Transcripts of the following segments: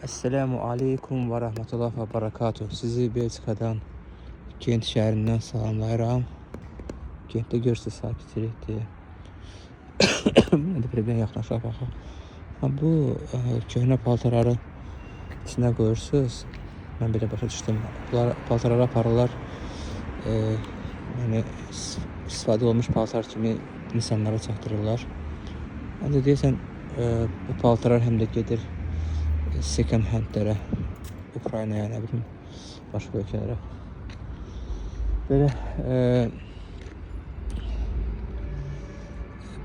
Esselamu Aleyküm ve Rahmetullah ve Berekatuhu. Sizi Belçikadan, Gent şəhərindən salamlayıram. Gentdə görsə sakitçilikdir. Buna da bir yaxınlaşaq baxaq. Bu köhnə paltarları içinə qoyursunuz. Mən belə başa düşdüm. Bunlar paltarları aparırlar. Yəni istifadə olmuş paltar kimi insanlara çatdırırlar. Ancaq deyəsən bu paltarlar həm də gedir second handlərə, Ukraynaya, nə bilim, başqa ölkələrə. Belə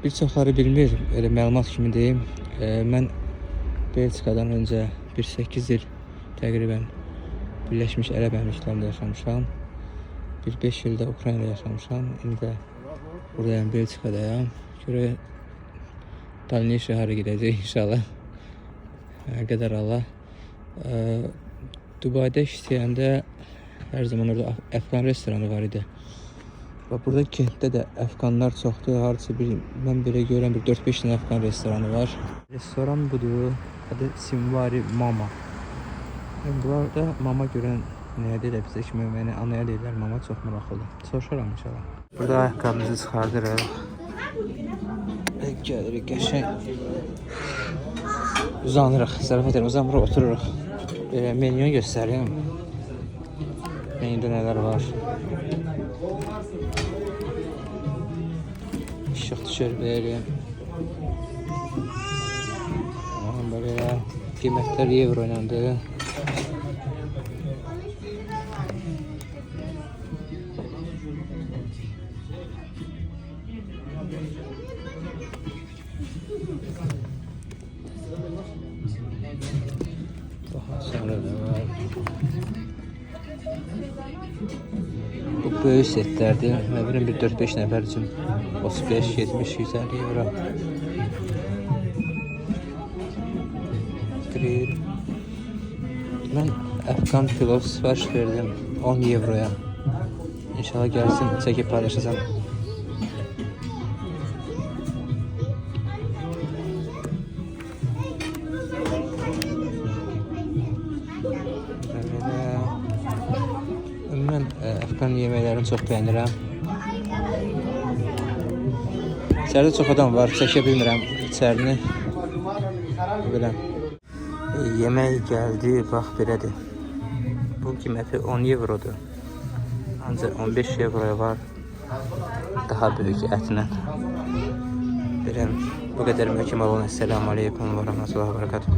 bir çoxları bilmir, elə məlumat kimi deyim. Mən Belçikadan öncə 8 il təqribən Birləşmiş Ərəb Əmirliklərində yaşamışam. 5 ildə Ukraynada yaşamışam. İndi də buradayım, Belçikadayım. Görək dальнейшее hara gedəcək inşallah. Qədər Allah. Dubayda işləyəndə hər zaman orada Əfqan restoranı var idi. Və burada Kentdə də Əfqanlar çoxdur. Harca mən belə görürəm, 4-5 dənə Əfqan restoranı var. Restoran budur. Adı Simvari Mama. Bunlar da mama görən nəyə deyirlər bizə kimi, yəni anaya deyirlər, mama çox maraqlıdır. Soruşaram inşallah. Burada ayaqqabımızı çıxardırıq. Gəlirik qəşəng. Uzanırıq, zarafat edirəm, uzanırıq, otururuq. Menyu göstərim. Menyuda nələr var. İşıq düşür belə. Belə qiymətlər euro iləndir. Daha sonra da var. Bu böyük setlərdir. Mən bilirəm, 4-5 nəfər üçün 35, 70, 150 euro. Grill. Mən Əfqan pilov sifariş verdim 10 euroya. İnşallah gəlsin, çəkib paylaşacağım. Mən Əfqan yeməklərini çox bəyənirəm. İçəridə çox adam var, çəkə bilmirəm içərini. Belə. Yemək gəldi, bax belədir. Bu qiyməti 10 eurodur. Ancaq 15 euroya var daha böyük ətlə. Belə, bu qədər məhkəm olun. Esselamu Aleyküm və Rahmetullah və Berekatuhu.